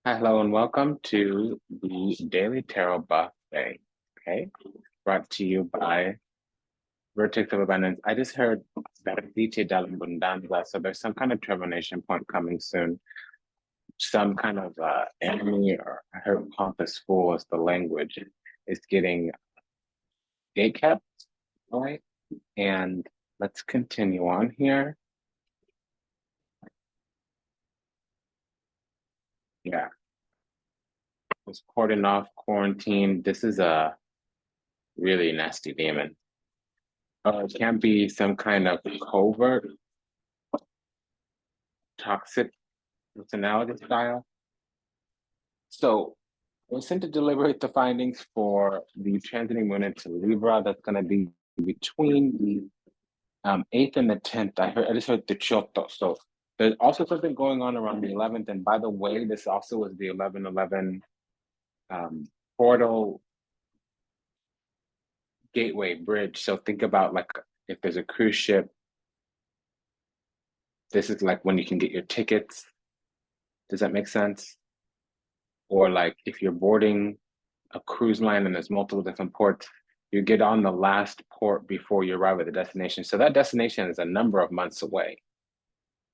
Hi, hello, and welcome to the Daily Tarot Buffet. Okay, brought to you by Vertex of Abundance. I just heard Vertice dell'Abbondanza, so there's some kind of termination point coming soon. Some kind of enemy, or I heard pompous fool as the language is getting gatekept, all right? And let's continue on here. Yeah, was cordoned off, quarantined. This is a really nasty demon. It can be some kind of covert toxic personality style. So we're sent to deliberate the findings for the transiting moon into Libra. That's going to be between the 8th and the 10th. I just heard the Chotto. So there's also something going on around the 11th. And by the way, this also was the 11/11 portal gateway bridge. So think about like if there's a cruise ship, this is like when you can get your tickets. Does that make sense? Or like if you're boarding a cruise line and there's multiple different ports, you get on the last port before you arrive at the destination. So that destination is a number of months away.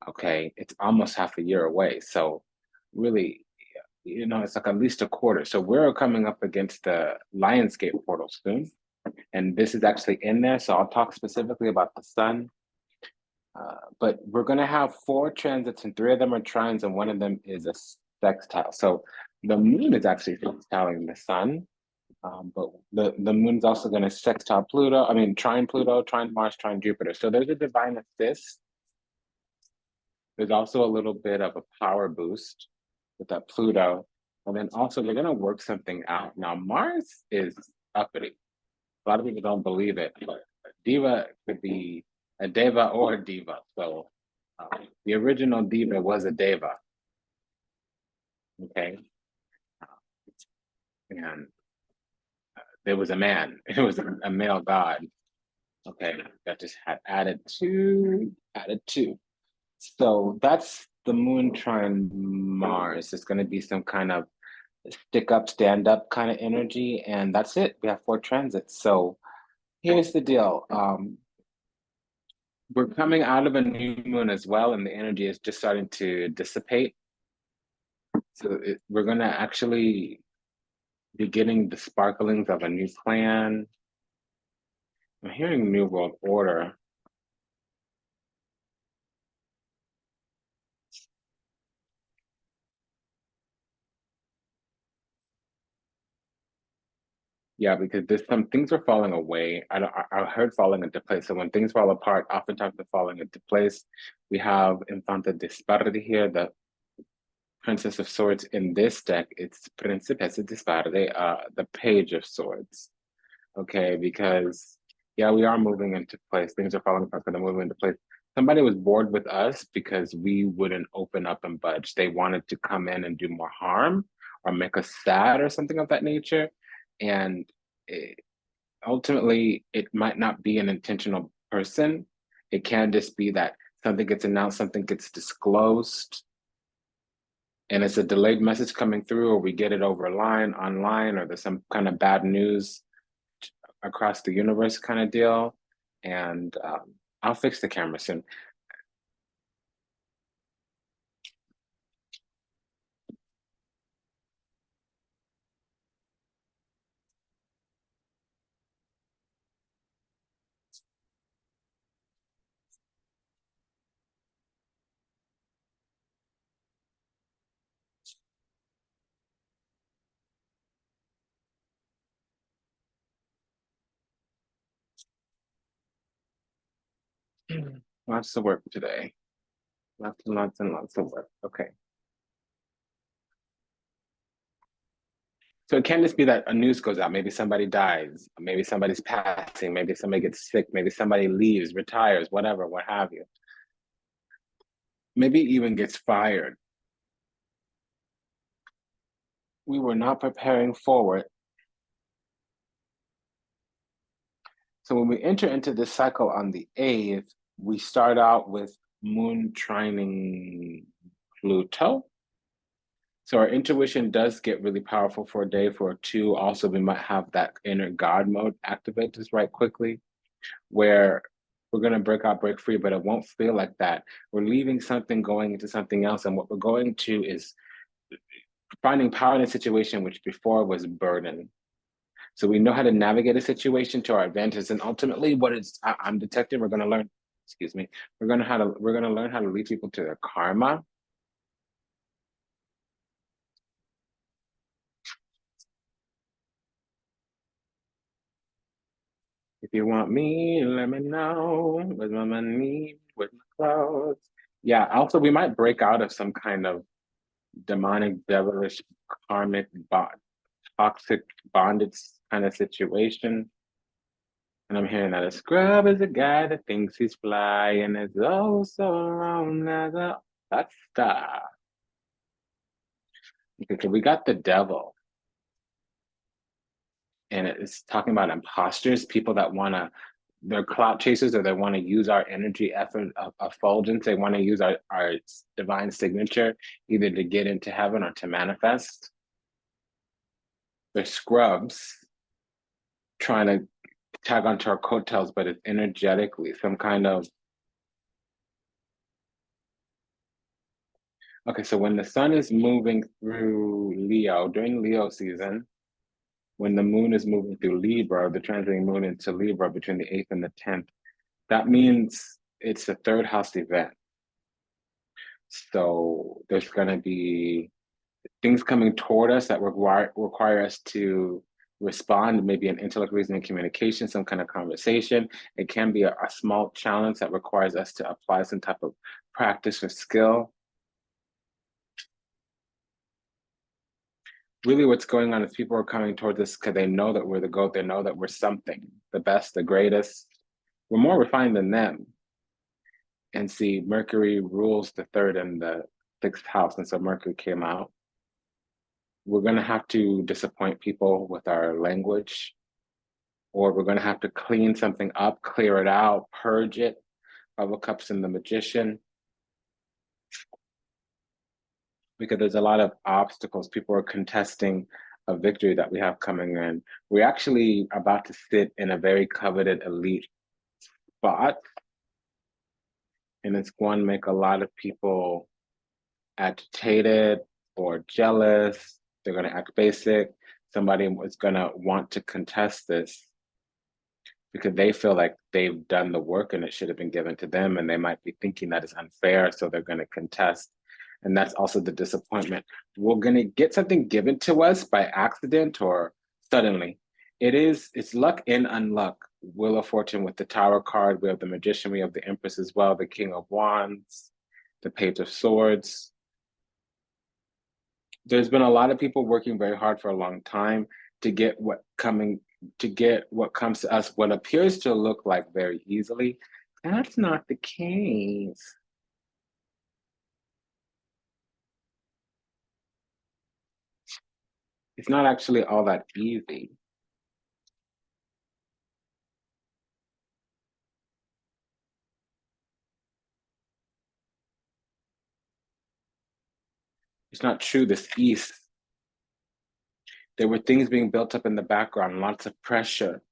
Okay, it's almost half a year away. So really, it's like at least a quarter. So we're coming up against the Lionsgate portal soon. And this is actually in there. So I'll talk specifically about the sun. But we're going to have 4 transits, and 3 of them are trines, and one of them is a sextile. So the moon is actually sextiling the sun, but the moon's also going to sextile Pluto. I mean, trine Pluto, trine Mars, trine Jupiter. So there's a divine assist. There's also a little bit of a power boost with that Pluto. And then also they're going to work something out. Now, Mars is uppity. A lot of people don't believe it, but diva could be a deva or a diva. So the original diva was a deva. Okay. And there was a man. It was a male god. Okay, that just had added two. So that's the moon trine Mars. It's going to be some kind of stick up, stand up kind of energy, and that's it. We have 4 transits. So here's the deal. We're coming out of a new moon as well, and the energy is just starting to dissipate. So we're going to actually be getting the sparklings of a new plan. I'm hearing New World Order. Yeah, because there's some things are falling away. I heard falling into place. So when things fall apart, oftentimes they're falling into place. We have Infanta Disparity here, the Princess of Swords in this deck. It's Principessa Disparity, the Page of Swords. Okay, because yeah, we are moving into place. Things are falling apart, but they're moving into place. Somebody was bored with us because we wouldn't open up and budge. They wanted to come in and do more harm or make us sad or something of that nature. And ultimately, it might not be an intentional person. It can just be that something gets announced, something gets disclosed, and it's a delayed message coming through, or we get it over a line online, or there's some kind of bad news across the universe kind of deal. And I'll fix the camera soon. Lots of work today. Lots and lots and lots of work. Okay. So it can just be that a news goes out. Maybe somebody dies. Maybe somebody's passing. Maybe somebody gets sick. Maybe somebody leaves, retires, whatever, what have you. Maybe even gets fired. We were not preparing for it. So when we enter into this cycle on the 8th, we start out with moon trining Pluto. So our intuition does get really powerful for a day. For a 2, also we might have that inner God mode activate just right quickly, where we're going to break out, break free, but it won't feel like that. We're leaving something, going into something else, and what we're going to is finding power in a situation which before was burden. So we know how to navigate a situation to our advantage, and ultimately, what is I'm detecting, we're going to learn. Excuse me. We're going to learn how to lead people to their karma. If you want me, let me know. With my money, with my clothes. Yeah. Also, we might break out of some kind of demonic, devilish, karmic, toxic bondage kind of situation. And I'm hearing that a scrub is a guy that thinks he's fly and is oh so alone as a star. Okay, so we got the devil, and it's talking about imposters, people that want to, they're clout chasers, or they want to use our energy, effort, effulgence. They want to use our divine signature either to get into heaven or to manifest. They're scrubs trying to tag onto our coattails, but it's energetically some kind of. Okay, so when the sun is moving through Leo during Leo season, when the moon is moving through Libra, the transiting moon into Libra between the 8th and the 10th, that means it's a third house event. So there's going to be things coming toward us that require us to respond, maybe an intellect, reasoning, communication, some kind of conversation. It can be a small challenge that requires us to apply some type of practice or skill. Really what's going on is people are coming towards us because they know that we're the GOAT. They know that we're something, the best, the greatest. We're more refined than them. And see, Mercury rules the 3rd and the 6th house. And so Mercury came out. We're going to have to disappoint people with our language, or we're going to have to clean something up, clear it out, purge it. 5 of Cups and the Magician. Because there's a lot of obstacles. People are contesting a victory that we have coming in. We're actually about to sit in a very coveted elite spot. And it's going to make a lot of people agitated or jealous. They're going to act basic. Somebody is going to want to contest this because they feel like they've done the work and it should have been given to them. And they might be thinking that it's unfair. So they're going to contest. And that's also the disappointment. We're going to get something given to us by accident or suddenly. It's luck in unluck. Wheel of Fortune with the Tower card. We have the Magician. We have the Empress as well. The King of Wands, the Page of Swords. There's been a lot of people working very hard for a long time to get what comes to us, what appears to look like very easily. That's not the case. It's not actually all that easy. It's not true. This East, there were things being built up in the background, lots of pressure.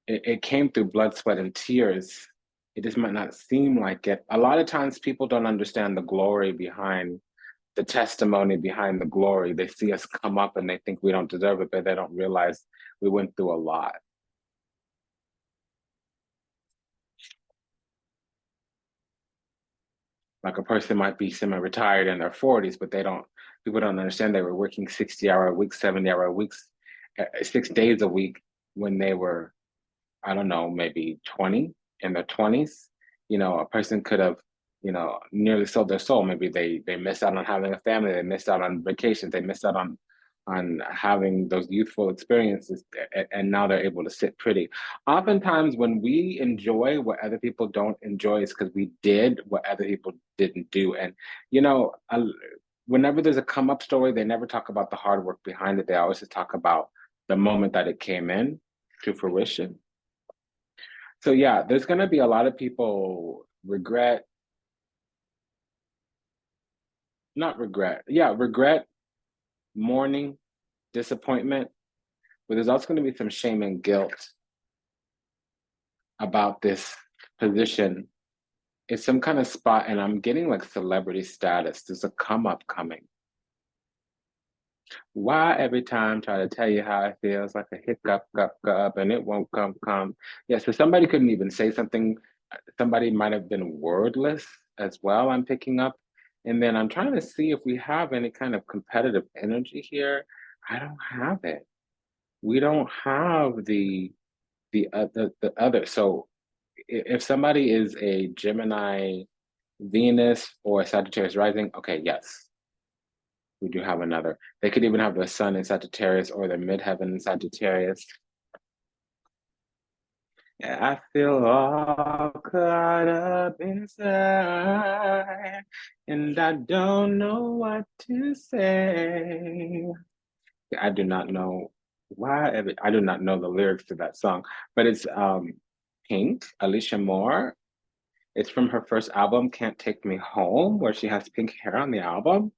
It came through blood, sweat, and tears. It just might not seem like it. A lot of times people don't understand the glory behind the testimony, behind the glory. They see us come up and they think we don't deserve it, but they don't realize we went through a lot. Like a person might be semi-retired in their 40s, but people don't understand they were working 60-hour weeks, 70-hour weeks, 6 days a week when they were, I don't know, maybe 20, in their 20s. A person could have, nearly sold their soul. Maybe they missed out on having a family, they missed out on vacations, they missed out on having those youthful experiences, and now they're able to sit pretty. Oftentimes when we enjoy what other people don't enjoy, is because we did what other people didn't do. And whenever there's a come up story, they never talk about the hard work behind it. They always just talk about the moment that it came in to fruition. So yeah, there's going to be a lot of people regret, mourning, disappointment, but there's also going to be some shame and guilt about this position. It's some kind of spot, and I'm getting like celebrity status. There's a come up coming. Why every time try to tell you how it feels like a hiccup, and it won't come. Yeah, so somebody couldn't even say something. Somebody might have been wordless as well, I'm picking up. And then I'm trying to see if we have any kind of competitive energy here. I don't have it. We don't have the other. So if somebody is a Gemini Venus or Sagittarius rising, okay, yes, we do have another. They could even have their sun in Sagittarius or their midheaven in Sagittarius. Yeah, I feel all caught up inside, and I don't know what to say. I do not know I do not know the lyrics to that song, but it's Pink, Alicia Moore. It's from her first album, Can't Take Me Home, where she has pink hair on the album.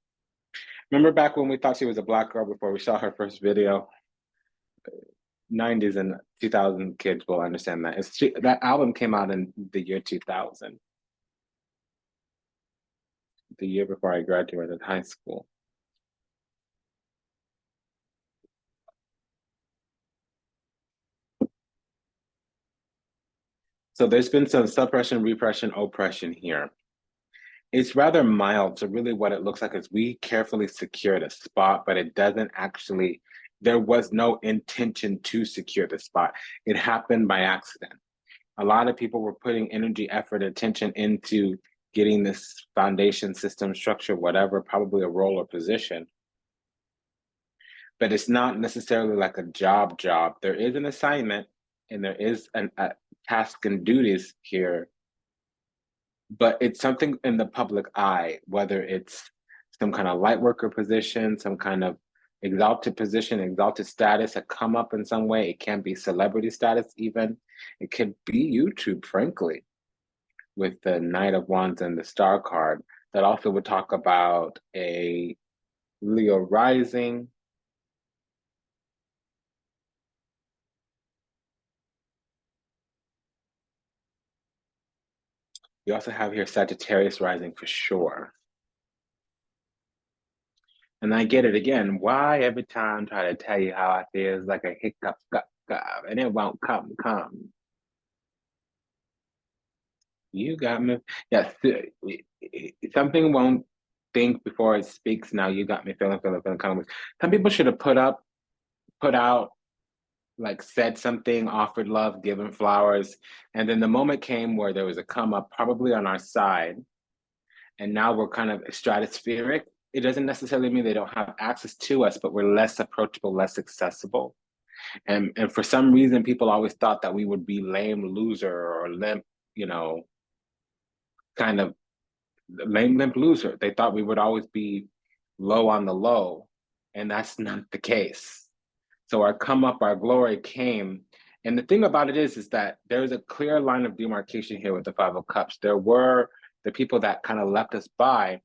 Remember back when we thought she was a black girl before we saw her first video? 90s and 2000 kids will understand that. That album came out in the year 2000, the year before I graduated high school. So there's been some suppression, repression, oppression here. It's rather mild. So really what it looks like is we carefully secured a spot, but it doesn't actually, there was no intention to secure the spot. It happened by accident. A lot of people were putting energy, effort, attention into getting this foundation, system, structure, whatever, probably a role or position. But it's not necessarily like a job. There is an assignment and there is a task and duties here, but it's something in the public eye, whether it's some kind of light worker position, some kind of exalted position, exalted status, a come up in some way. It can be celebrity status even. It could be YouTube, frankly, with the Knight of Wands and the Star card. That also would talk about a Leo rising. You also have here Sagittarius rising for sure. And I get it again. Why every time try to tell you how I feel is like a hiccup, and it won't come. You got me. Yes, something won't think before it speaks. Now you got me feeling kind of. Some people should have put out, like said something, offered love, given flowers, and then the moment came where there was a come up, probably on our side, and now we're kind of stratospheric. It doesn't necessarily mean they don't have access to us, but we're less approachable, less accessible. And for some reason, people always thought that we would be lame loser or limp, kind of lame limp loser. They thought we would always be low on the low, and that's not the case. So our come up, our glory came. And the thing about it is that there's a clear line of demarcation here with the Five of Cups. There were the people that kind of left us by.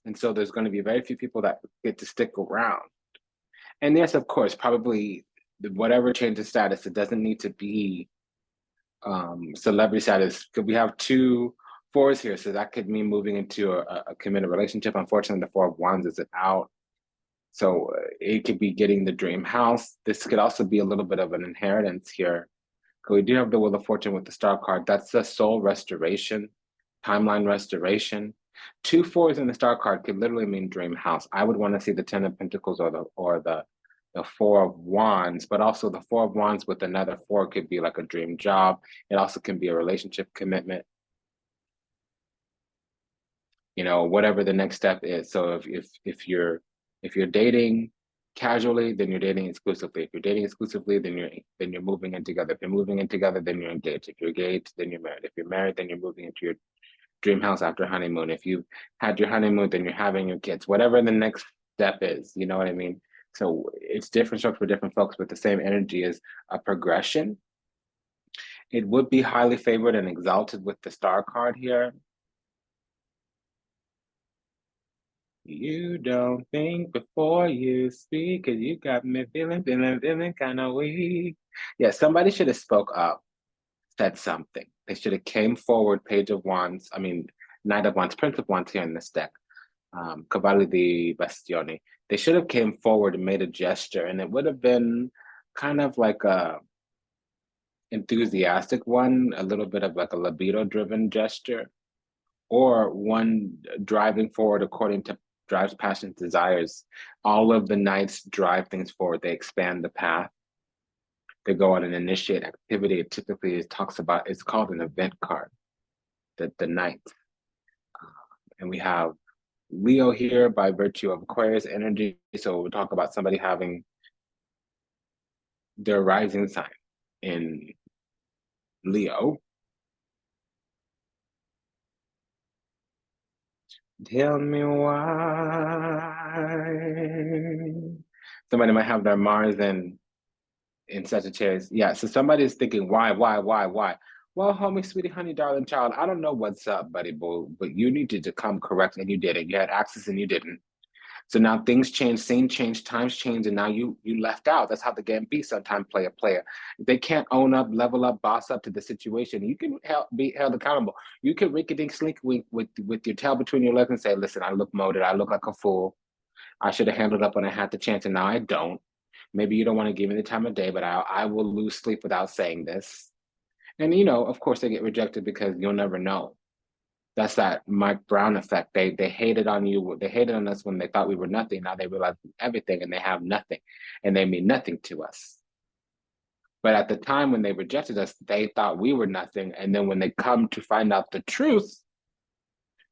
And so there's going to be very few people that get to stick around. And yes, of course, probably whatever change of status, it doesn't need to be celebrity status. Could we have 2 4s here? So that could mean moving into a committed relationship. Unfortunately, the Four of Wands is out. So it could be getting the dream house. This could also be a little bit of an inheritance here. We do have the Wheel of Fortune with the Star card. That's the soul restoration, timeline restoration. 2 4s in the Star card could literally mean dream house. I would want to see the Ten of Pentacles or the Four of Wands, but also the Four of Wands with another 4 could be like a dream job. It also can be a relationship commitment. Whatever the next step is. So if you're dating casually, then you're dating exclusively. If you're dating exclusively, then you're moving in together. If you're moving in together, then you're engaged. If you're engaged, then you're married. If you're married, then you're moving into your dream house after honeymoon. If you had your honeymoon, then you're having your kids. Whatever the next step is, you know what I mean? So it's different strokes for different folks, but the same energy is a progression. It would be highly favored and exalted with the Star card here. You don't think before you speak, 'cause you got me feeling kind of weak. Yeah, somebody should have spoke up, said something. They should have came forward, Page of Wands, I mean, Knight of Wands, Prince of Wands here in this deck, Cavalli di Bastioni. They should have came forward and made a gesture, and it would have been kind of like a enthusiastic one, a little bit of like a libido-driven gesture, or one driving forward according to drives passions desires. All of the knights drive things forward. They expand the path. They go on and initiate activity. It typically talks about, it's called an event card, the knight. And we have Leo here by virtue of Aquarius energy. So we'll talk about somebody having their rising sign in Leo. Tell me why. Somebody might have their Mars in Sagittarius. Yeah, so somebody's thinking, why? Well, homie, sweetie, honey, darling child, I don't know what's up, buddy boo, but you needed to come correct and you didn't. You had access and you didn't. So now things change, scene change, times change, and now you left out. That's how the game be sometimes, player. If they can't own up, level up, boss up to the situation, you can be held accountable. You can rink-a-dink slink wink with your tail between your legs and say, listen, I look molded, I look like a fool. I should have handled up when I had the chance, and now I don't. Maybe you don't want to give me the time of day, but I will lose sleep without saying this. And, you know, of course they get rejected because you'll never know. That's that Mike Brown effect. They hated on you. They hated on us when they thought we were nothing. Now they realize everything and they have nothing and they mean nothing to us. But at the time when they rejected us, they thought we were nothing. And then when they come to find out the truth,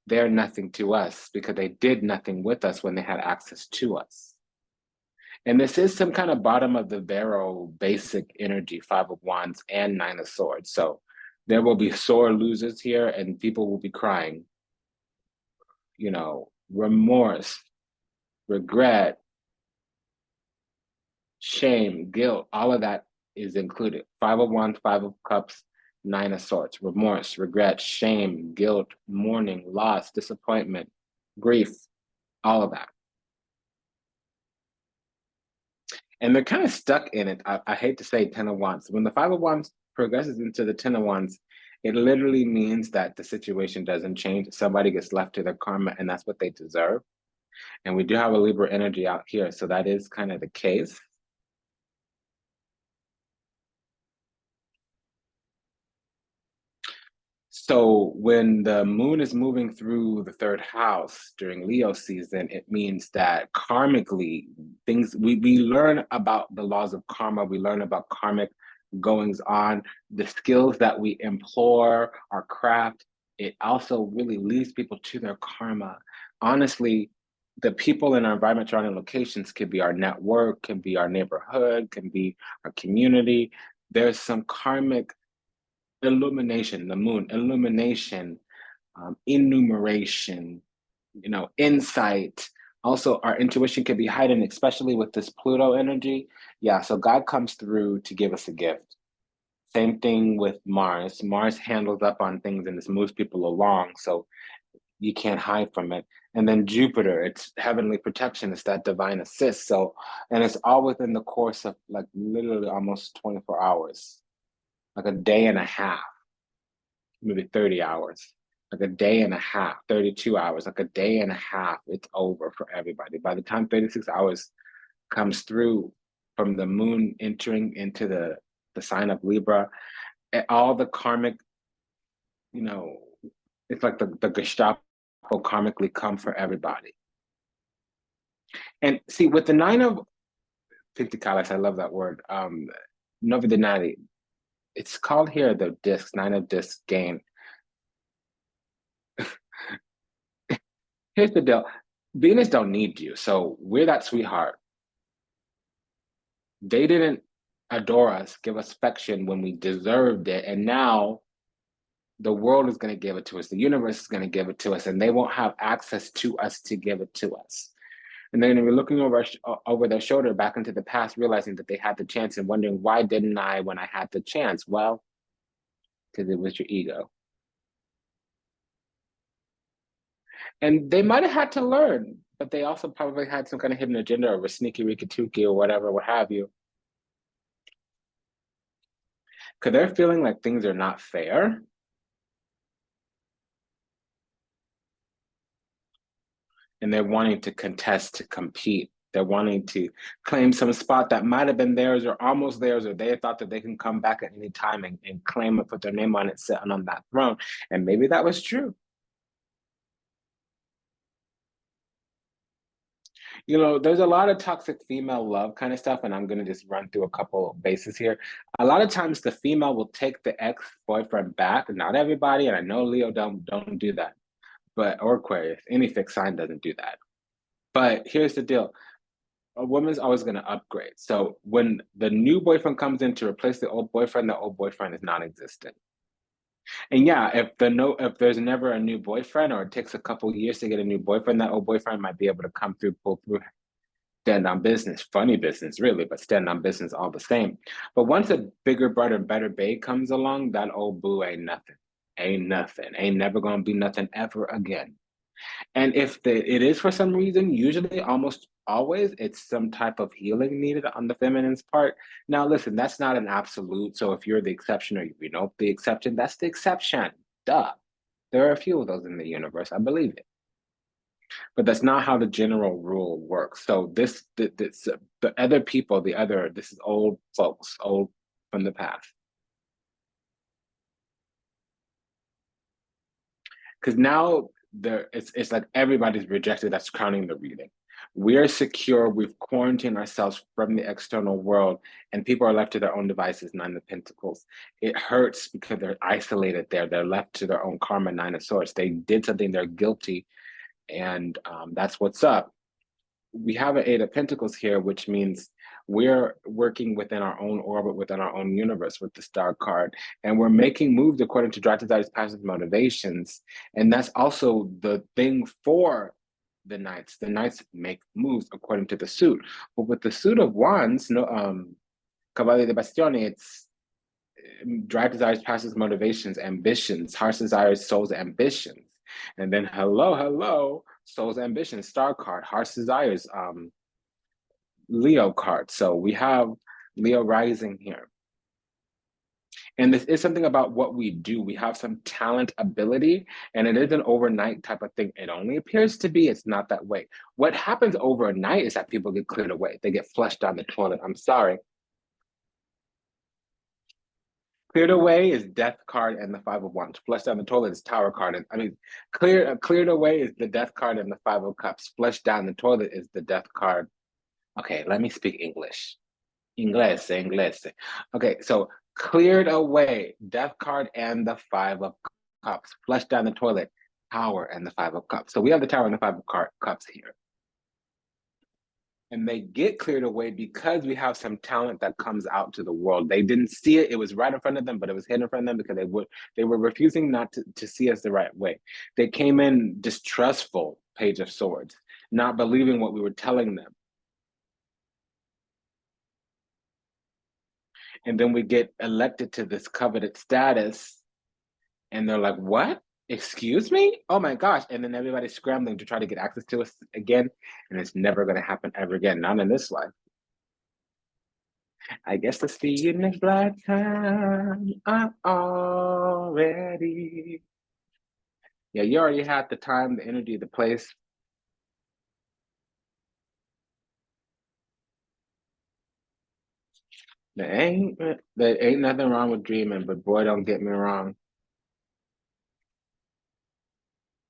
they're nothing to us because they did nothing with us when they had access to us. And this is some kind of bottom of the barrel basic energy, Five of Wands and Nine of Swords. So there will be sore losers here and people will be crying. You know, remorse, regret, shame, guilt, all of that is included. Five of Wands, Five of Cups, Nine of Swords, remorse, regret, shame, guilt, mourning, loss, disappointment, grief, all of that. And they're kind of stuck in it. I hate to say Ten of Wands. When the Five of Wands progresses into the Ten of Wands, it literally means that the situation doesn't change. Somebody gets left to their karma, and that's what they deserve. And we do have a Libra energy out here, so that is kind of the case. So when the moon is moving through the third house during Leo season, it means that karmically, things we learn about the laws of karma, we learn about karmic goings on, the skills that we employ, our craft, it also really leads people to their karma. Honestly, the people in our environment surrounding locations could be our network, can be our neighborhood, can be our community. There's some karmic illumination, the moon, illumination, enumeration, you know, insight. Also, our intuition can be heightened, especially with this Pluto energy. Yeah, so God comes through to give us a gift. Same thing with Mars. Mars handles up on things and this moves people along, so you can't hide from it. And then Jupiter, it's heavenly protection, it's that divine assist. So, and it's all within the course of like literally almost 24 hours, like a day and a half, maybe 30 hours, like a day and a half, 32 hours, like a day and a half, it's over for everybody. By the time 36 hours comes through from the moon entering into the sign of Libra, all the karmic, you know, it's like the Gestapo karmically come for everybody. And see, with the nine of Pentacles, I love that word, Novidinati, it's called here the discs, nine of discs gain. Here's the deal. Venus don't need you, so we're that sweetheart. They didn't adore us, give us affection when we deserved it, and now the world is going to give it to us. The universe is going to give it to us, and they won't have access to us to give it to us. And they're going to be looking over their shoulder back into the past, realizing that they had the chance and wondering, why didn't I when I had the chance? Well, because it was your ego. And they might have had to learn but they also probably had some kind of hidden agenda or a sneaky rikituki or whatever, what have you. Because they're feeling like things are not fair. And they're wanting to contest, to compete. They're wanting to claim some spot that might have been theirs or almost theirs, or they thought that they can come back at any time and claim it, put their name on it, sitting on that throne. And maybe that was true. You know, there's a lot of toxic female love kind of stuff, and I'm going to just run through a couple bases here. A lot of times the female will take the ex-boyfriend back. Not everybody, and I know Leo don't do that, but or Aquarius, any fixed sign doesn't do that. But here's the deal. A woman's always going to upgrade. So when the new boyfriend comes in to replace the old boyfriend is non-existent. And yeah, if there's never a new boyfriend, or it takes a couple years to get a new boyfriend, that old boyfriend might be able to come through, pull through, stand on business, funny business really, but stand on business all the same. But once a bigger, brighter, better babe comes along, that old boo ain't nothing. Ain't nothing. Ain't never gonna be nothing ever again. And if it is for some reason, usually almost always, it's some type of healing needed on the feminine's part. Now, listen, that's not an absolute. So if you're the exception or you know the exception, that's the exception. Duh. There are a few of those in the universe. I believe it. But that's not how the general rule works. So the other people, this is old folks, old from the past. Because now it's like everybody's rejected. That's crowning the reading. We're secure. We've quarantined ourselves from the external world, and people are left to their own devices. Nine of Pentacles. It hurts because they're isolated there. They're left to their own karma. Nine of Swords. They did something. They're guilty, and that's what's up. We have an Eight of Pentacles here, which means we're working within our own orbit, within our own universe with the Star card, and we're making moves according to Drive Desires, Passions, Motivations. And that's also the thing for the Knights. The Knights make moves according to the suit. But with the suit of Wands, Cavalier de Bastione, it's Drive Desires, Passions, Motivations, Ambitions, Heart's Desires, Soul's Ambitions. And then hello, Soul's Ambition, Star card, Heart's Desires, Leo card. So we have Leo rising here. And this is something about what we do. We have some talent, ability, and it is an overnight type of thing. It only appears to be, it's not that way. What happens overnight is that people get cleared away. They get flushed down the toilet. I'm sorry. Cleared away is Death card and the Five of Wands. Flushed down the toilet is Tower card. And I mean, cleared away is the Death card and the Five of Cups. Flushed down the toilet is the Death card. Okay, let me speak English. Inglés. Okay, so cleared away, Death card and the Five of Cups. Flushed down the toilet, Tower and the Five of Cups. So we have the Tower and the Five of Cups here. And they get cleared away because we have some talent that comes out to the world. They didn't see it. It was right in front of them, but it was hidden from them because they were refusing not to see us the right way. They came in distrustful, Page of Swords, not believing what we were telling them. And then we get elected to this coveted status, and they're like, what? Excuse me? Oh my gosh. And then everybody's scrambling to try to get access to us again. And it's never going to happen ever again. Not in this life. I guess let's see you next lifetime. I'm already. Yeah, you already had the time, the energy, the place. There ain't nothing wrong with dreaming, but boy, don't get me wrong.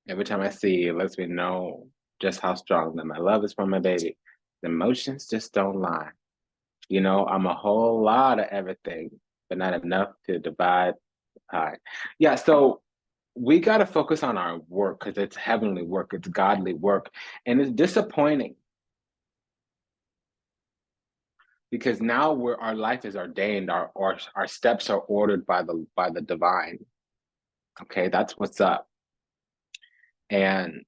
Every time I see you, it lets me know just how strong that my love is for my baby. The emotions just don't lie. You know, I'm a whole lot of everything, but not enough to divide the pie. Yeah, so we got to focus on our work because it's heavenly work, it's godly work, and it's disappointing because now our life is ordained, our steps are ordered by the divine. Okay, that's what's up. And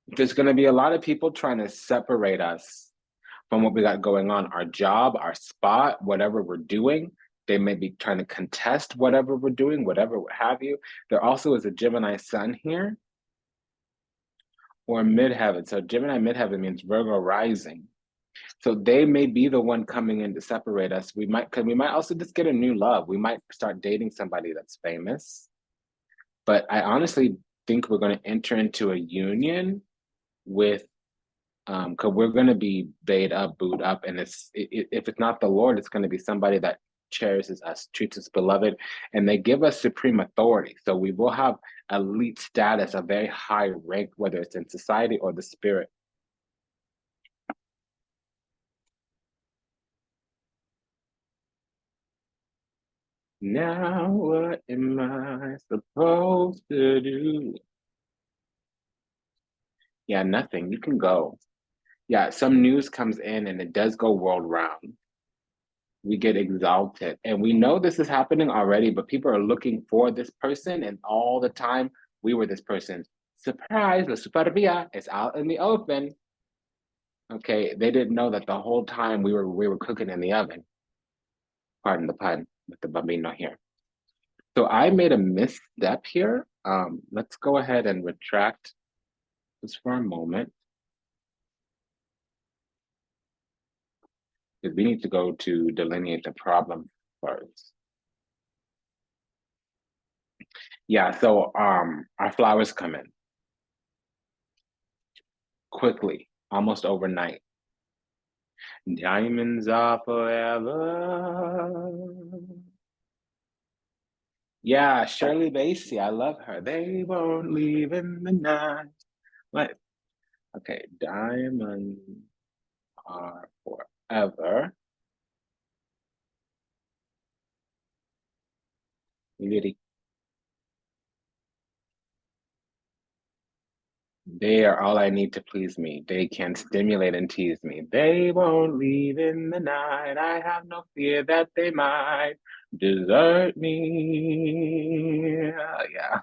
there's going to be a lot of people trying to separate us from what we got going on, our job, our spot, whatever we're doing. They may be trying to contest whatever we're doing, whatever what have you. There also is a Gemini sun here, or midheaven. So Gemini midheaven means Virgo rising. So they may be the one coming in to separate us. We might, because we might also just get a new love. We might start dating somebody that's famous. But I honestly think we're going to enter into a union with, because we're going to be baited up, booed up, and if it's not the Lord, it's going to be somebody that cherishes us, treats us beloved, and they give us supreme authority. So we will have elite status, a very high rank, whether it's in society or the spirit. Now what am I supposed to do? Yeah, nothing. You can go. Yeah, some news comes in and it does go world round. We get exalted. And we know this is happening already, but people are looking for this person, and all the time we were this person. Surprise, la superbia is out in the open. Okay, they didn't know that the whole time we were cooking in the oven. Pardon the pun, with the bambino here. So I made a misstep here. Let's go ahead and retract just for a moment. Because we need to go to delineate the problem first. Yeah, so our flowers come in quickly, almost overnight. Diamonds are forever. Yeah, Shirley Bassey, I love her. They won't leave in the night. What? Okay, diamonds are forever. Really. They are all I need to please me. They can stimulate and tease me. They won't leave in the night. I have no fear that they might desert me. Yeah.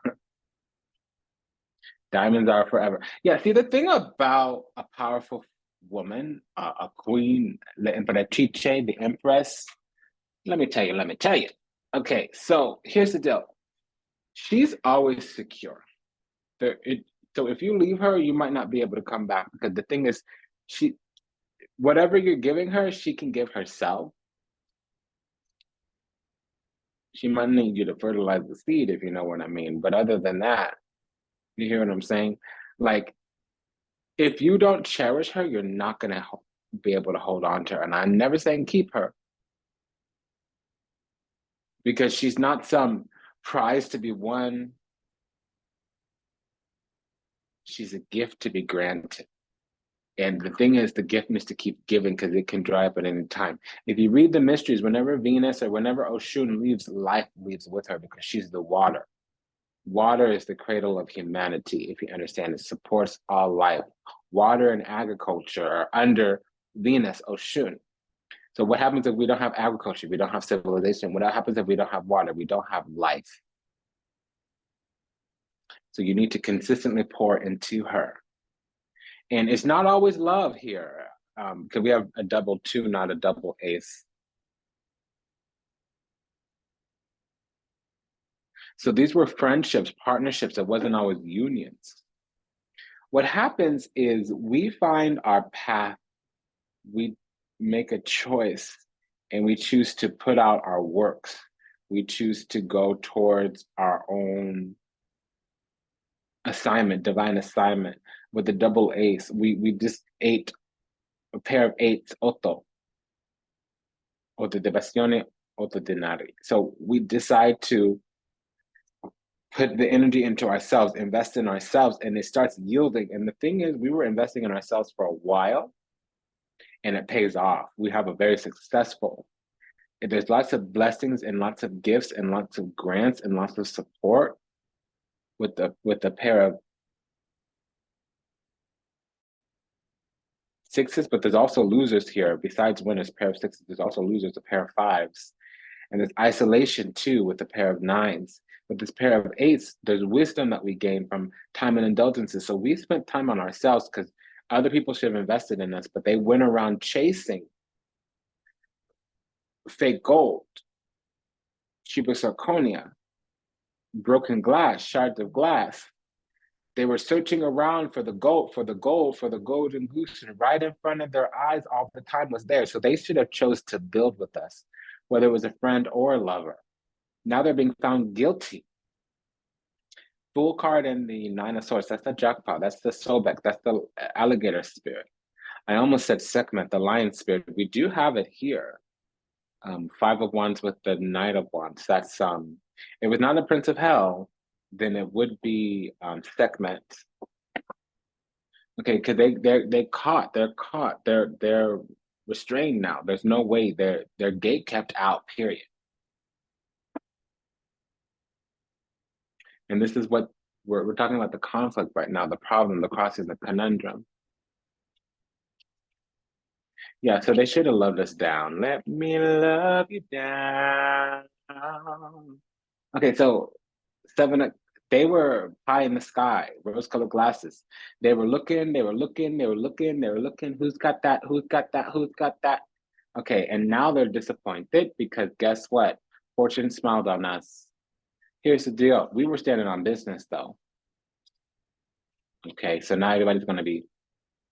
Diamonds are forever. Yeah, see, the thing about a powerful woman, a queen, la imperatrice, the empress, let me tell you. Okay, so here's the deal. She's always secure. So if you leave her, you might not be able to come back, because the thing is, whatever you're giving her, she can give herself. She might need you to fertilize the seed, if you know what I mean. But other than that, you hear what I'm saying? Like, if you don't cherish her, you're not going to be able to hold on to her. And I'm never saying keep her, because she's not some prize to be won. She's a gift to be granted. And the thing is, the gift is to keep giving, because it can dry up at any time. If you read the mysteries, whenever Venus or whenever Oshun leaves, life leaves with her, because she's the water. Water is the cradle of humanity, if you understand. It supports all life. Water and agriculture are under Venus, Oshun. So what happens if we don't have agriculture? We don't have civilization. What happens if we don't have water? We don't have life. So you need to consistently pour into her. And it's not always love here, because we have a double two, not a double ace. So these were friendships, partnerships. It wasn't always unions. What happens is we find our path, we make a choice, and we choose to put out our works. We choose to go towards our own assignment, divine assignment. With the double ace, we just ate a pair of eights, otto, otto de bastione, otto denari. So we decide to put the energy into ourselves, invest in ourselves, and it starts yielding. And the thing is, we were investing in ourselves for a while, and it pays off. We have a very successful, there's lots of blessings and lots of gifts and lots of grants and lots of support with the pair of sixes, but there's also losers here. Besides winners, pair of sixes, there's also losers, a pair of fives. And there's isolation too with a pair of nines. With this pair of eights, there's wisdom that we gain from time and indulgences. So we spent time on ourselves, because other people should have invested in us, but they went around chasing fake gold. zirconia, broken glass, shards of glass. They were searching around for the gold, for the golden goose, and right in front of their eyes all the time was there. So they should have chose to build with us, whether it was a friend or a lover. Now they're being found guilty. Fool card and the Nine of Swords, that's the jackpot, that's the Sobek, that's the alligator spirit. I almost said Sekhmet, the lion spirit. We do have it here. Five of Wands with the Knight of Wands. That's if it was not the Prince of Hell, then it would be Sekhmet. Okay, because they're caught, they're restrained now. There's no way they're gate kept out, period. And this is what we're talking about, the conflict right now, the problem, the crossing, the conundrum. Yeah, so they should have loved us down. Let me love you down. Okay, so they were high in the sky, rose-colored glasses. They were looking. Who's got that? Who's got that? Who's got that? Okay, and now they're disappointed because guess what? Fortune smiled on us. Here's the deal. We were standing on business though. Okay, so now everybody's gonna be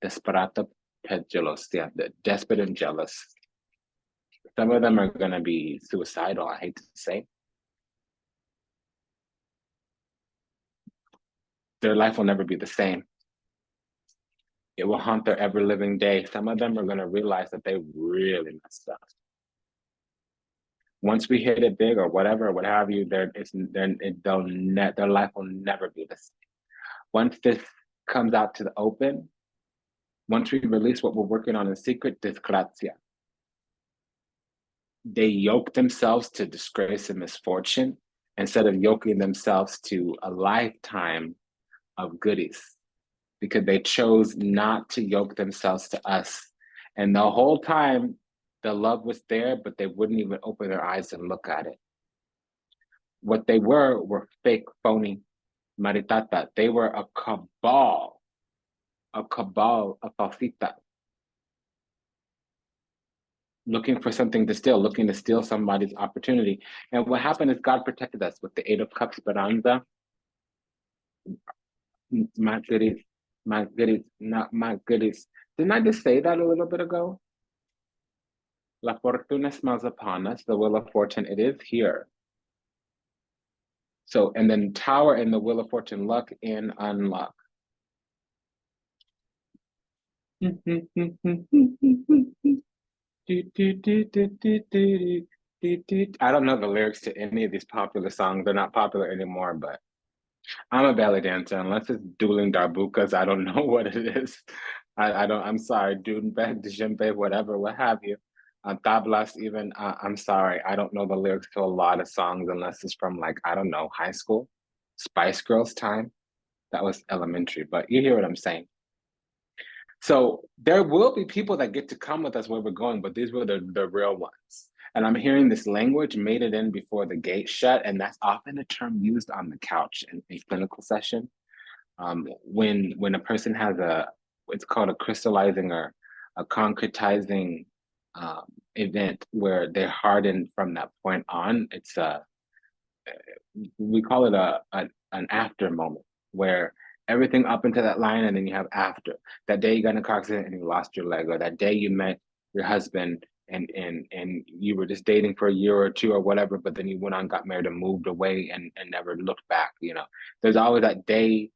desperado, desperate and jealous. Some of them are gonna be suicidal, I hate to say. Their life will never be the same. It will haunt their ever-living day. Some of them are gonna realize that they really messed up. Once we hit it big or whatever, what have you, their life will never be the same. Once this comes out to the open, once we release what we're working on in secret, disgracia. They yoke themselves to disgrace and misfortune instead of yoking themselves to a lifetime of goodies, because they chose not to yoke themselves to us. And the whole time, the love was there, but they wouldn't even open their eyes and look at it. What they were fake, phony, maritata. They were a cabal, a falsita. Looking for something to steal, looking to steal somebody's opportunity. And what happened is God protected us with the Eight of Cups, Speranza. My goodies, not my goodies. Didn't I just say that a little bit ago? La fortuna smiles upon us, the wheel of fortune, it is here. So, and then Tower and the wheel of fortune, luck in, unluck. I don't know the lyrics to any of these popular songs. They're not popular anymore, but I'm a belly dancer. Unless it's dueling darbukas, I don't know what it is. I'm sorry, dude, djembe, whatever, what have you. Tablas even, I'm sorry, I don't know the lyrics to a lot of songs unless it's from like, I don't know, high school, Spice Girls time. That was elementary, but you hear what I'm saying. So there will be people that get to come with us where we're going, but these were the real ones. And I'm hearing this language, made it in before the gate shut, and that's often a term used on the couch in a clinical session. When a person has it's called a crystallizing or a concretizing event where they're hardened from that point on. It's we call it an after moment where everything up into that line, and then you have after. That day you got in a car accident and you lost your leg, or that day you met your husband and you were just dating for a year or two or whatever, but then you went on, got married and moved away and never looked back. You know, there's always that day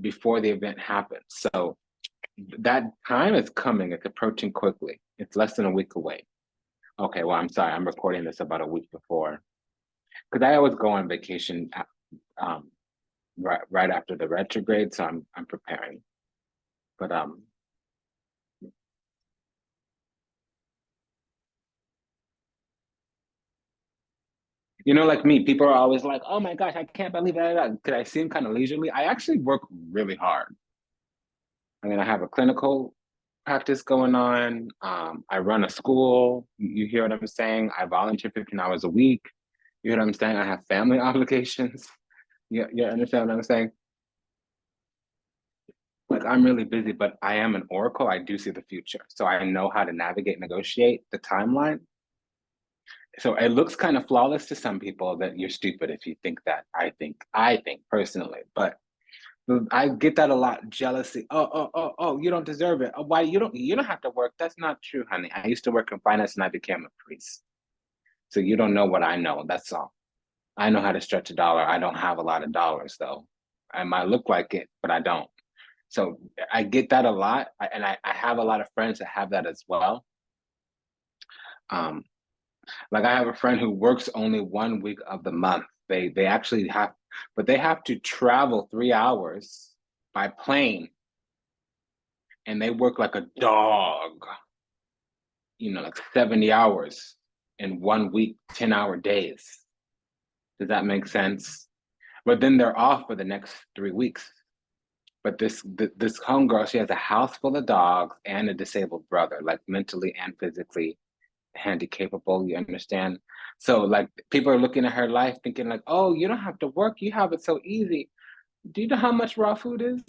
before the event happens. So that time is coming. It's approaching quickly. It's less than a week away. Okay, well, I'm sorry. I'm recording this about a week before, because I always go on vacation right after the retrograde, so I'm preparing. But you know, like me, people are always like, "Oh my gosh, I can't believe that." Could I seem kind of leisurely? I actually work really hard. I mean, I have a clinical practice going on. I run a school. You hear what I'm saying? I volunteer 15 hours a week. You hear what I'm saying? I have family obligations. You understand what I'm saying? Like, I'm really busy, but I am an oracle. I do see the future. So I know how to navigate, negotiate the timeline. So it looks kind of flawless to some people that you're stupid if you think that. I think personally, but I get that a lot. Jealousy. Oh, you don't deserve it. Oh, why you don't have to work. That's not true, honey. I used to work in finance and I became a priest. So you don't know what I know. That's all. I know how to stretch a dollar. I don't have a lot of dollars though. I might look like it, but I don't. So I get that a lot. And I have a lot of friends that have that as well. Um, like I have a friend who works only 1 week of the month. They actually have, but they have to travel 3 hours by plane, and they work like a dog. Like 70 hours in 1 week, 10-hour days. Does that make sense? But then they're off for the next 3 weeks. But this homegirl, she has a house full of dogs and a disabled brother, like mentally and physically handicapable, you understand? So like people are looking at her life thinking like, oh, you don't have to work, you have it so easy. Do you know how much raw food is?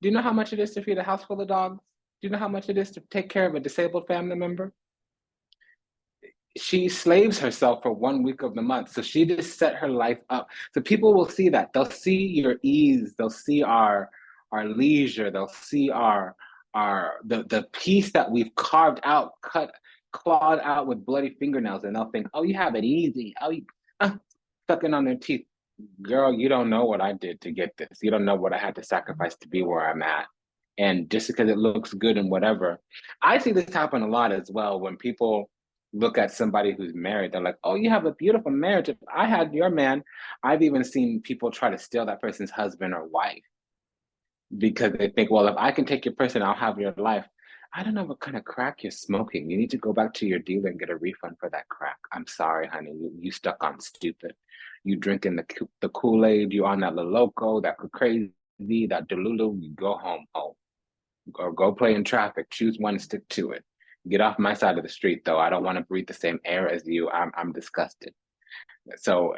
Do you know how much it is to feed a house full of dogs? Do you know how much it is to take care of a disabled family member? She slaves herself for 1 week of the month. So she just set her life up. So people will see that. They'll see your ease. They'll see our leisure. They'll see the piece that we've carved out, clawed out with bloody fingernails, and they'll think, oh, you have it easy. Oh, you sucking on their teeth. Girl, you don't know what I did to get this. You don't know what I had to sacrifice to be where I'm at. And just because it looks good and whatever. I see this happen a lot as well when people look at somebody who's married. They're like, oh, you have a beautiful marriage. If I had your man, I've even seen people try to steal that person's husband or wife because they think, well, if I can take your person, I'll have your life. I don't know what kind of crack you're smoking. You need to go back to your dealer and get a refund for that crack. I'm sorry, honey. You stuck on stupid. You drinking the Kool-Aid, you on that La Loco, that crazy, that Delulu, you go home, or go play in traffic. Choose one, stick to it. Get off my side of the street, though. I don't want to breathe the same air as you. I'm disgusted. So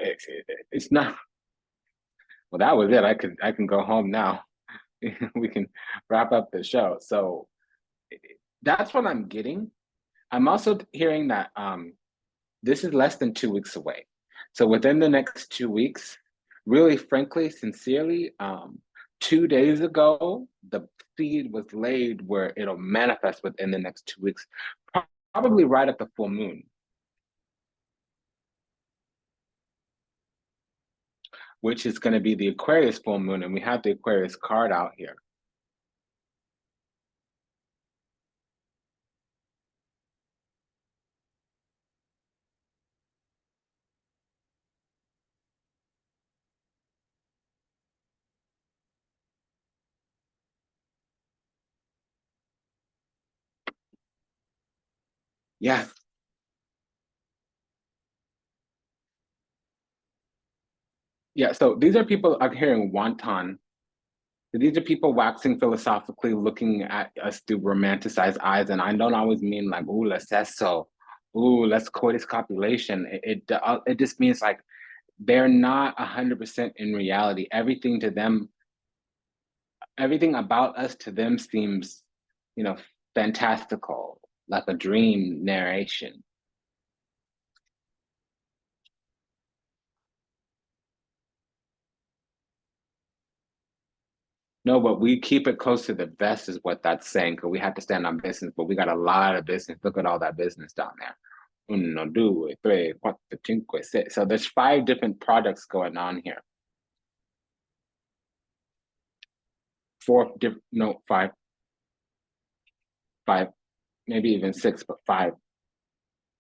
it's not. Well, that was it. I can go home now. We can wrap up the show. So that's what I'm getting. I'm also hearing that this is less than 2 weeks away. So within the next 2 weeks, really, frankly, sincerely, 2 days ago, the seed was laid where it'll manifest within the next 2 weeks, probably right at the full moon, which is going to be the Aquarius full moon. And we have the Aquarius card out here. Yeah. Yeah. So these are people I'm hearing wanton. These are people waxing philosophically, looking at us through romanticized eyes. And I don't always mean like, ooh, let's so, ooh, let's coitus copulation. It just means like they're not 100% in reality. Everything to them, everything about us to them seems, you know, fantastical, like a dream narration. No, but we keep it close to the vest is what that's saying, because we have to stand on business, but we got a lot of business. Look at all that business down there. Uno, due, tre, quattro, cinque, six. So there's 5 different products going on here. No, five, maybe even 6, but 5.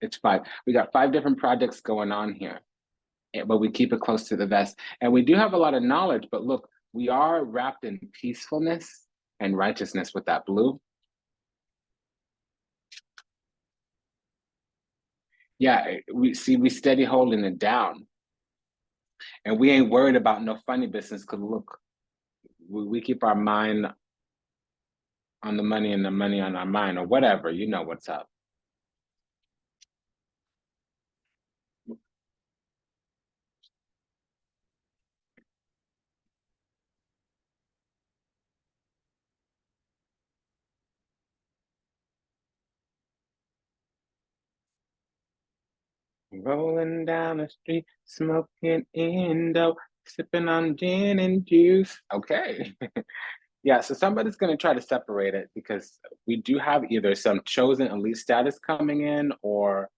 It's 5. We got 5 different projects going on here, but we keep it close to the vest. And we do have a lot of knowledge, but look, we are wrapped in peacefulness and righteousness with that blue. Yeah, we steady holding it down. And we ain't worried about no funny business because look, we keep our mind on the money and the money on our mind or whatever. You know what's up. rolling down the street, smoking Indo, sipping on gin and juice. Okay. Yeah, so somebody's going to try to separate it because we do have either some chosen elite status coming in or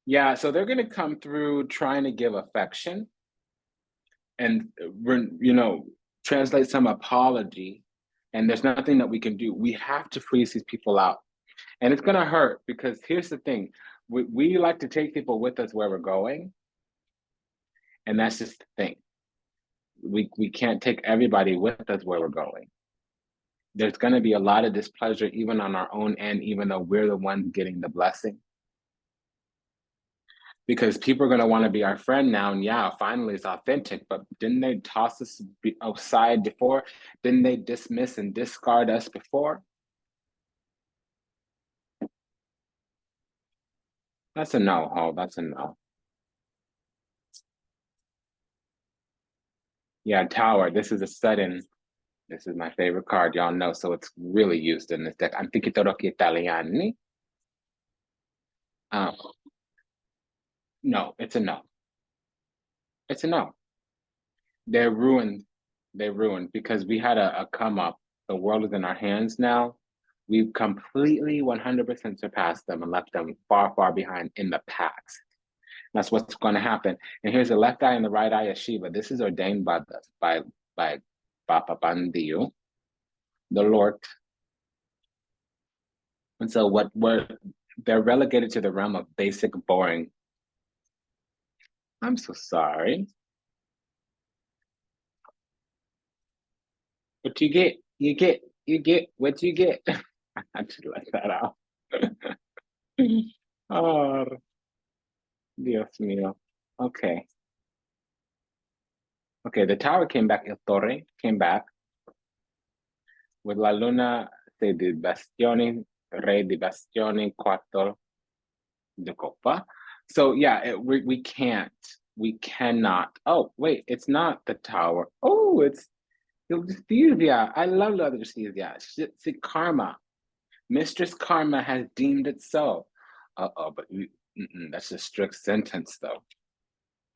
yeah, so they're going to come through trying to give affection and translate some apology, and there's nothing that we can do. We have to freeze these people out, and it's going to hurt because here's the thing: we like to take people with us where we're going, and that's just the thing. We can't take everybody with us where we're going. There's going to be a lot of displeasure even on our own end, even though we're the ones getting the blessing. Because people are going to want to be our friend now, and yeah, finally it's authentic, but didn't they toss us aside before? Didn't they dismiss and discard us before? That's a no, Ho, that's a no. Yeah, Tower, this is a sudden, this is my favorite card, y'all know, so it's really used in this deck. Antichi Torochi Italiani. No, it's a no. It's a no. They're ruined. They're ruined because we had a come up. The world is in our hands now. We've completely 100% surpassed them and left them far, far behind in the past. That's what's going to happen. And here's the left eye and the right eye of Shiva. This is ordained by Papa Bandio, the Lord. And so they're relegated to the realm of basic boring. I'm so sorry. What you get what you get. I had to let that out. Oh, Dios mío. Okay. Okay, the tower came back, El Torre came back with La Luna di Bastioni, Re di Bastioni, Quattro de Copa. So yeah, we cannot. Oh, wait, it's not the tower. Oh, it's Justicia. I love La Justicia. See, karma. Mistress Karma has deemed it so. Uh-oh, but that's a strict sentence, though.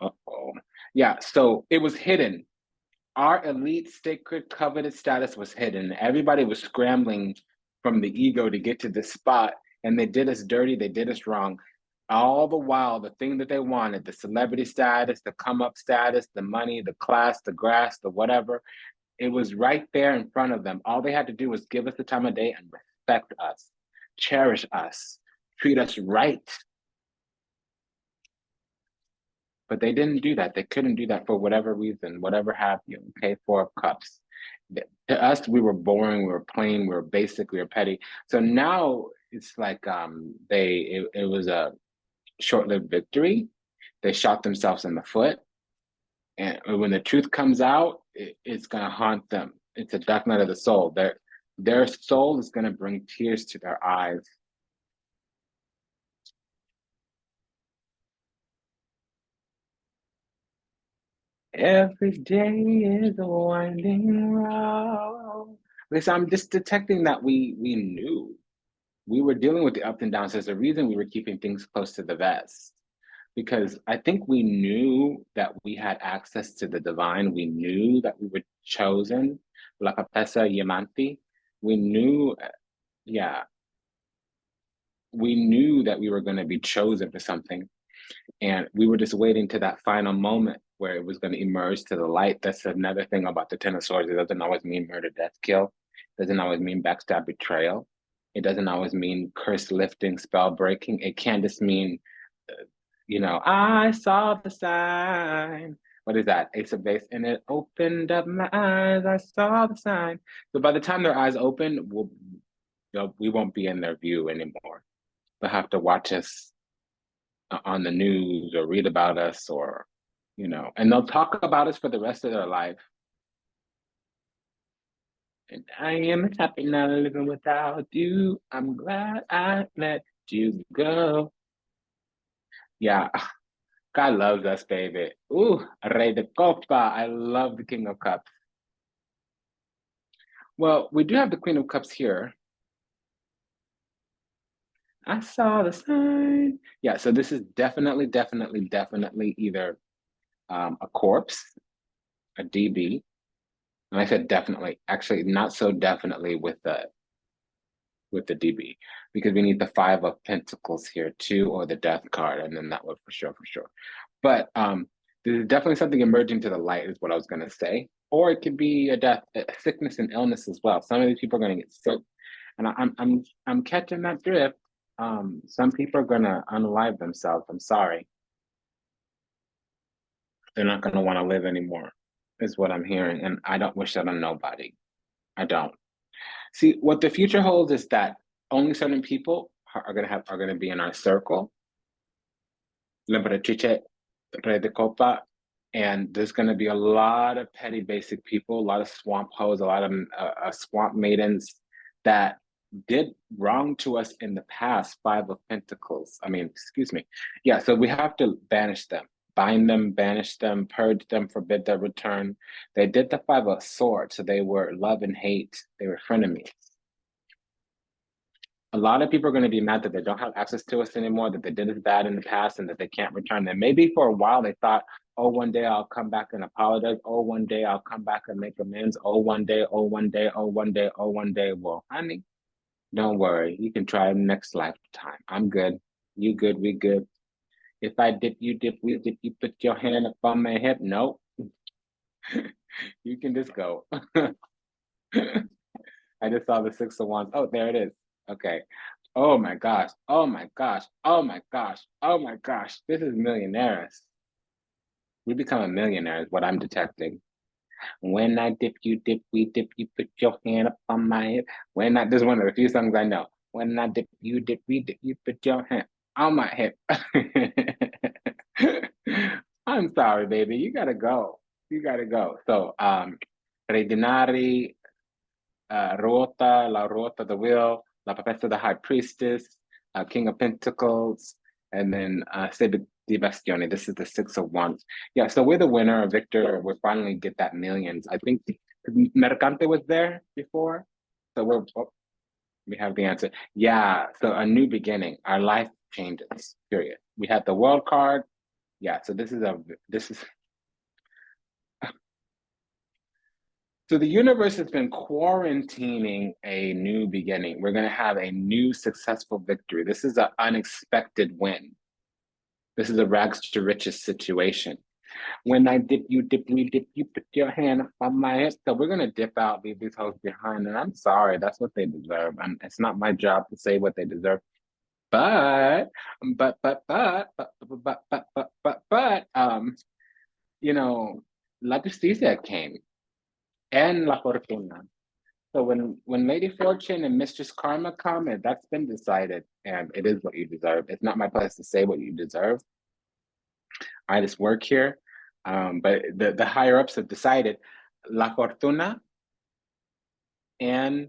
Uh-oh. Yeah, so it was hidden. Our elite, sacred, coveted status was hidden. Everybody was scrambling from the ego to get to this spot, and they did us dirty, they did us wrong. All the while, the thing that they wanted, the celebrity status, the come-up status, the money, the class, the grass, the whatever, it was right there in front of them. All they had to do was give us the time of day and respect us, cherish us, treat us right. But they didn't do that. They couldn't do that for whatever reason, whatever have you. Okay, Four of Cups. To us, we were boring, we were plain, we were basic, we were petty. So now it's like it was a short-lived victory. They shot themselves in the foot. And when the truth comes out, it's gonna haunt them. It's a dark night of the soul. Their soul is gonna bring tears to their eyes. Every day is a winding road. Because I'm just detecting that we knew we were dealing with the ups and downs. There's a reason we were keeping things close to the vest. Because I think we knew that we had access to the divine. We knew that we were chosen. La Capesa Yamanti. We knew, yeah, we knew that we were going to be chosen for something. And we were just waiting to that final moment where it was going to emerge to the light. That's another thing about the Ten of Swords. It doesn't always mean murder, death, kill. It doesn't always mean backstab, betrayal. It doesn't always mean curse lifting, spell breaking. It can just mean, I saw the sign. What is that? Ace of Base. And it opened up my eyes. I saw the sign. So by the time their eyes open, we won't be in their view anymore. They'll have to watch us on the news or read about us or, and they'll talk about us for the rest of their life. And I am happy now living without you. I'm glad I let you go. Yeah, God loves us, baby. Ooh, Rey de Copa. I love the King of Cups. Well, we do have the Queen of Cups here. I saw the sign. Yeah, so this is definitely either a corpse, a DB. And I said definitely, actually not so definitely with the DB, because we need the 5 of Pentacles here too, or the Death card, and then that would for sure. But there's definitely something emerging to the light, is what I was gonna say. Or it could be a death, a sickness and illness as well. Some of these people are gonna get sick, and I'm catching that drift. Some people are gonna unalive themselves. I'm sorry, they're not gonna want to live anymore, is what I'm hearing, and I don't wish that on nobody. I don't. See, what the future holds is that only certain people are gonna be in our circle. L'imperatrice, Re de Copa, and there's gonna be a lot of petty basic people, a lot of swamp hoes, a lot of swamp maidens that did wrong to us in the past. 5 of Pentacles. I mean, excuse me. Yeah, so we have to banish them, bind them, banish them, purge them, forbid their return. They did the 5 of Swords, so they were love and hate. They were frenemies. A lot of people are going to be mad that they don't have access to us anymore, that they did us bad in the past and that they can't return them. Maybe for a while they thought, oh, one day I'll come back and apologize. Oh, one day I'll come back and make amends. Oh, one day, oh, one day, oh, one day, oh, one day. Well, honey, don't worry. You can try next lifetime. I'm good. You good, we good. If I dip, you dip, we dip, you put your hand up on my hip. Nope. You can just go. I just saw the 6 of Wands. Oh, there it is. Okay. Oh my gosh. Oh my gosh. Oh my gosh. Oh my gosh. This is millionaires. We become a millionaire is what I'm detecting. When I dip, you dip, we dip, you put your hand up on my hip. When I, this is one of the few songs I know. When I dip, you dip, we dip, you put your hand on my hip. I'm sorry, baby. You gotta go. You gotta go. So, Reginari, Rota, La Rota, the Wheel, La Papessa, the High Priestess, King of Pentacles, and then Sede di Bastione. This is the 6 of Wands. Yeah, so we're the winner, or victor. We'll finally get that millions. I think Mercante was there before. So we have the answer. Yeah, so a new beginning. Our life changes, period. We had the World card. Yeah, so this is so the universe has been quarantining a new beginning. We're going to have a new successful victory. This is an unexpected win. This is a rags to riches situation. When I dip, you dip, we dip, you put your hand on my hip. So we're going to dip out, leave these hoes behind. And I'm sorry, that's what they deserve. And it's not my job to say what they deserve. But, you know, La Justicia came and La Fortuna. So when Lady Fortune and Mistress Karma come, and that's been decided, and it is what you deserve. It's not my place to say what you deserve. I just work here, but the higher ups have decided. La Fortuna and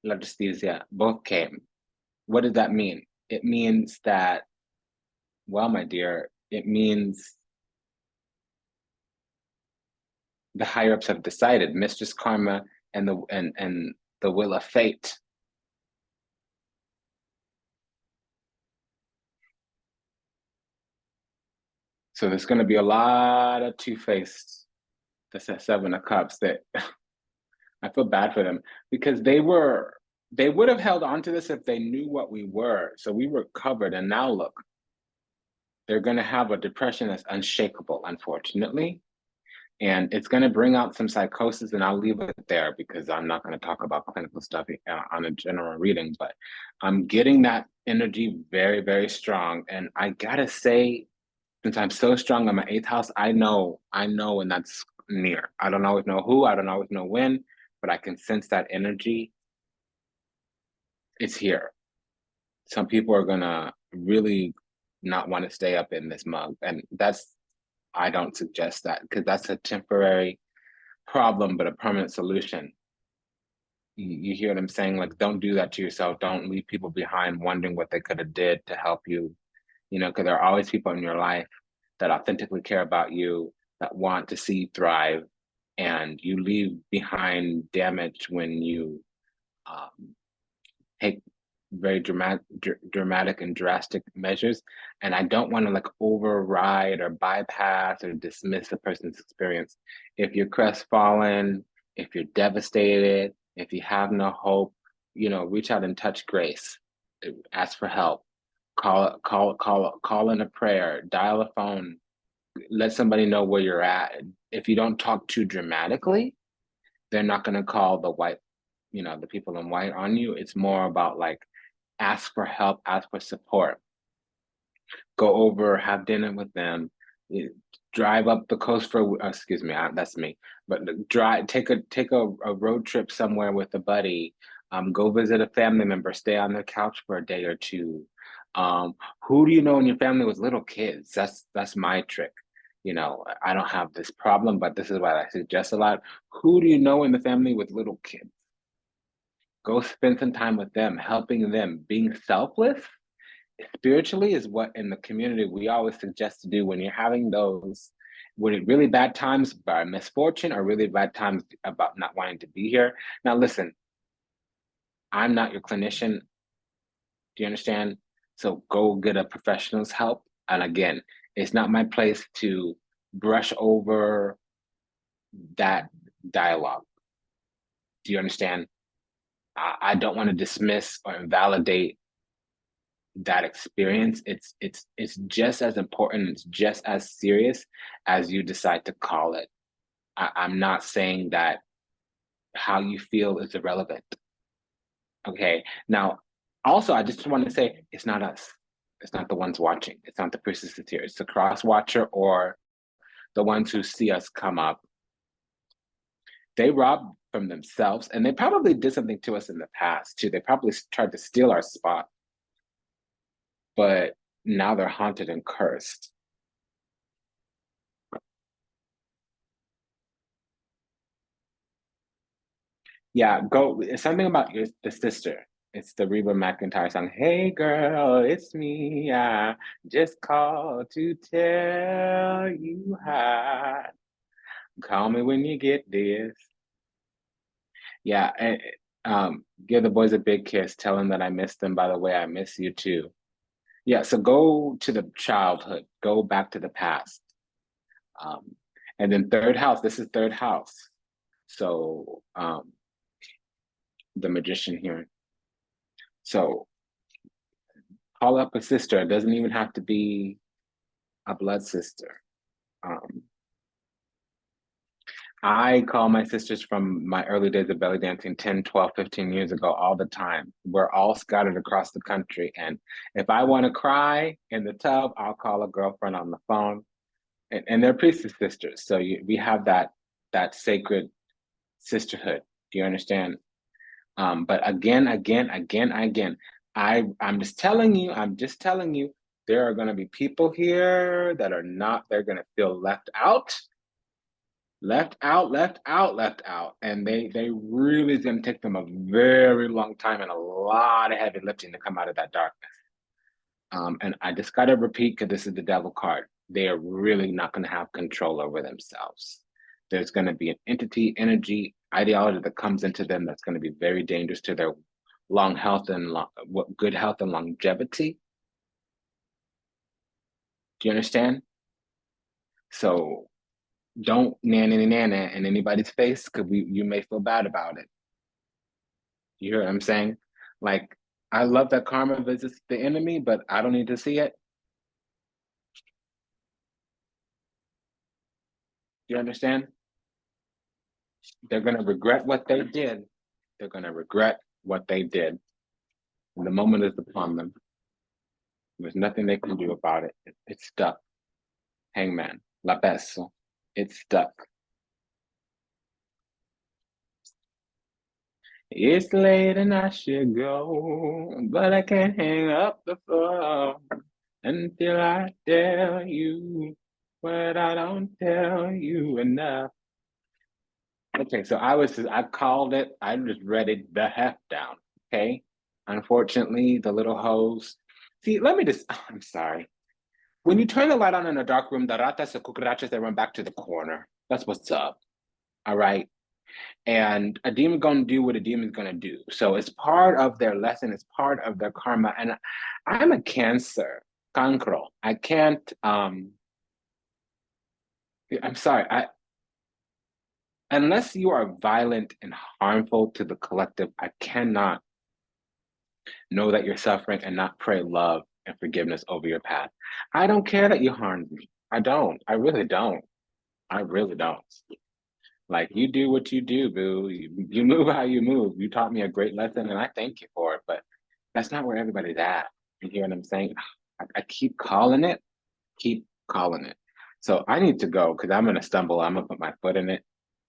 La Justicia both came. What does that mean? It means that, well, my dear, it means the higher ups have decided. Mistress Karma and the Wheel of Fate. So there's going to be a lot of two-faced. That's that 7 of Cups that I feel bad for them, because they would have held on to this if they knew what we were. So we were covered, and now look, they're going to have a depression that's unshakable, unfortunately. And it's going to bring out some psychosis, and I'll leave it there because I'm not going to talk about clinical stuff on a general reading, but I'm getting that energy very, very strong. And I got to say, since I'm so strong on my 8th house, I know when that's near. I don't always know who, I don't always know when, but I can sense that energy. It's here. Some people are gonna really not want to stay up in this mug. And I don't suggest that, because that's a temporary problem, but a permanent solution. You hear what I'm saying? Like, don't do that to yourself. Don't leave people behind wondering what they could have did to help you, because there are always people in your life that authentically care about you, that want to see you thrive, and you leave behind damage when you take very dramatic and drastic measures. And I don't want to like override or bypass or dismiss a person's experience. If you're crestfallen, if you're devastated, if you have no hope, reach out and touch grace. Ask for help. Call in a prayer. Dial a phone. Let somebody know where you're at. If you don't talk too dramatically, they're not going to call the people in white on you. It's more about like, ask for help, ask for support. Go over, have dinner with them, drive up the coast for, excuse me, that's me, but take a road trip somewhere with a buddy, go visit a family member, stay on their couch for a day or two. Who do you know in your family with little kids? That's my trick. I don't have this problem, but this is what I suggest a lot. Who do you know in the family with little kids? Go spend some time with them, helping them, being selfless spiritually is what in the community we always suggest to do when you're having those really bad times by misfortune or really bad times about not wanting to be here. Now, listen, I'm not your clinician. Do you understand? So go get a professional's help. And again, it's not my place to brush over that dialogue. Do you understand? I don't want to dismiss or invalidate that experience. It's just as important, it's just as serious as you decide to call it. I'm not saying that how you feel is irrelevant. Okay. Now, also, I just want to say it's not us. It's not the ones watching. It's not the priestesses here. It's the cross watcher or the ones who see us come up. They rob from themselves, and they probably did something to us in the past too. They probably tried to steal our spot, but now they're haunted and cursed. Yeah, go. It's something about the sister. It's the Reba McEntire song. Hey girl, it's me. I just called to tell you hi. Call me when you get this. Yeah, and give the boys a big kiss. Tell them that I miss them. By the way, I miss you too. Yeah, so go to the childhood. Go back to the past. Um, and then third house. This is third house. So the magician here. So call up a sister. It doesn't even have to be a blood sister. I call my sisters from my early days of belly dancing 10, 12, 15 years ago all the time. We're all scattered across the country. And if I want to cry in the tub, I'll call a girlfriend on the phone. And they're priestess sisters. So we have that sacred sisterhood. Do you understand? But again, I'm just telling you, there are going to be people here that are not, they're going to feel left out. And they really is going to take them a very long time and a lot of heavy lifting to come out of that darkness. And I just got to repeat, because this is the devil card, they are really not going to have control over themselves. There's going to be an entity, energy, ideology that comes into them that's going to be very dangerous to their long health and good health and longevity. Do you understand? So don't nana in anybody's face, because you may feel bad about it. You hear what I'm saying? Like, I love that karma visits the enemy, but I don't need to see it. Do you understand? They're going to regret what they did. They're going to regret what they did. And the moment is upon them. There's nothing they can do about it. It's stuck. Hangman. La peso. It's stuck. It's late and I should go, but I can't hang up the phone until I tell you what I don't tell you enough. Okay, so I called it, I just read it the heck down, okay? Unfortunately, the little hose. See, I'm sorry. When you turn the light on in a dark room, the ratas, the cucarachas, they run back to the corner. That's what's up, all right? And a demon gonna do what a demon's gonna do. So it's part of their lesson, it's part of their karma. And I'm a Cancer, cancro. I can't I'm sorry, unless you are violent and harmful to the collective, I cannot know that you're suffering and not pray love and forgiveness over your path. I don't care that you harmed me. I don't. I really don't. I really don't. Like, you do what you do, boo. You move how you move. You taught me a great lesson and I thank you for it, but that's not where everybody's at. You hear what I'm saying? I keep calling it, keep calling it. So I need to go because I'm gonna stumble. I'm gonna put my foot in it.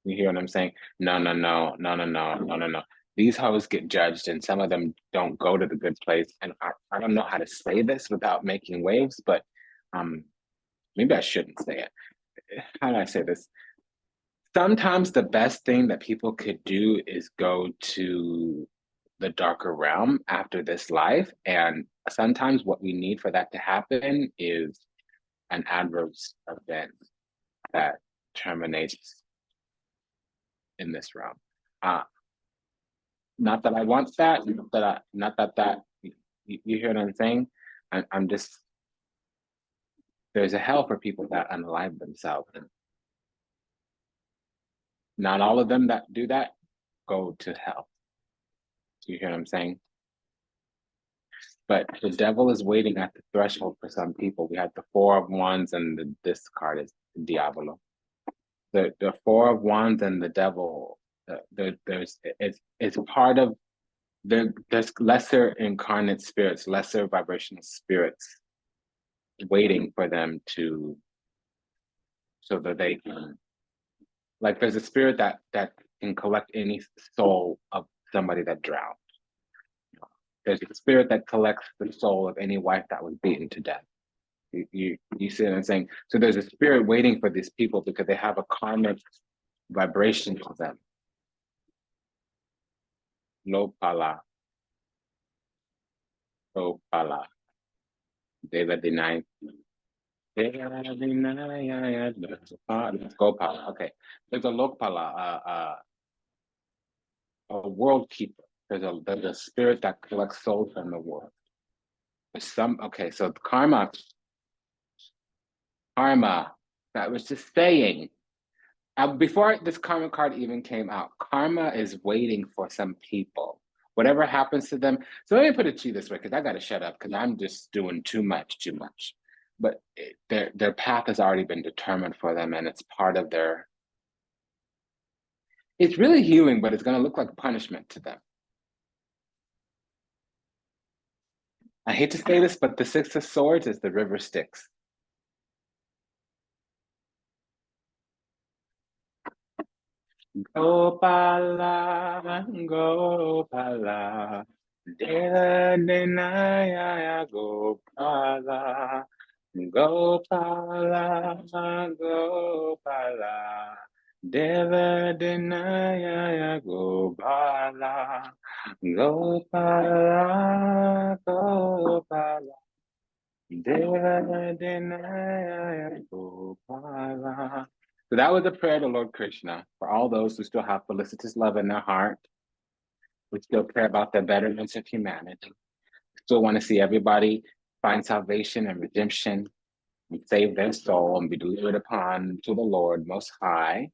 You hear what I'm saying? No, no, no, no, no, no, no, no, no. These hoes get judged and some of them don't go to the good place. And I don't know how to say this without making waves, but maybe I shouldn't say it. How do I say this? Sometimes the best thing that people could do is go to the darker realm after this life. And sometimes what we need for that to happen is an adverse event that terminates in this realm. Not that I want that, not that you hear what I'm saying? I'm just, there's a hell for people that unalive themselves. And not all of them that do that go to hell. Do you hear what I'm saying? But the devil is waiting at the threshold for some people. We had the Four of Wands and this card is Diablo. The Four of Wands and the devil, it's part of, there's lesser incarnate spirits, lesser vibrational spirits waiting for them to, so that they can, like, there's a spirit that can collect any soul of somebody that drowned. There's a spirit that collects the soul of any wife that was beaten to death. You see what I'm saying? So there's a spirit waiting for these people because they have a karmic vibration to them. Lopala. Lopala. Deva deny. Let's go, Pala. Okay. There's a Lokpala, a world keeper. There's a spirit that collects souls from the world. Okay, so karma, that was just saying, before this karma card even came out, karma is waiting for some people. Whatever happens to them. So let me put it to you this way, because I got to shut up because I'm just doing too much. But their path has already been determined for them, and it's part of their, it's really healing, but it's going to look like punishment to them. I hate to say this, but the Six of Swords is the river Styx. Gopala, Gopala, Deva Denaya Gopala, Gopala, Gopala, Deva Denaya Gopala, Gopala, Gopala, Deva Denaya Gopala. So that was a prayer to Lord Krishna for all those who still have felicitous love in their heart, who still care about the betterment of humanity, still want to see everybody find salvation and redemption and save their soul and be delivered upon to the Lord Most High.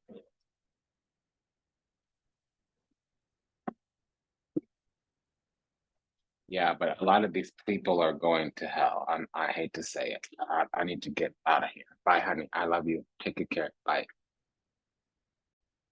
Yeah, but a lot of these people are going to hell. I hate to say it. I need to get out of here. Bye, honey. I love you. Take good care. Bye.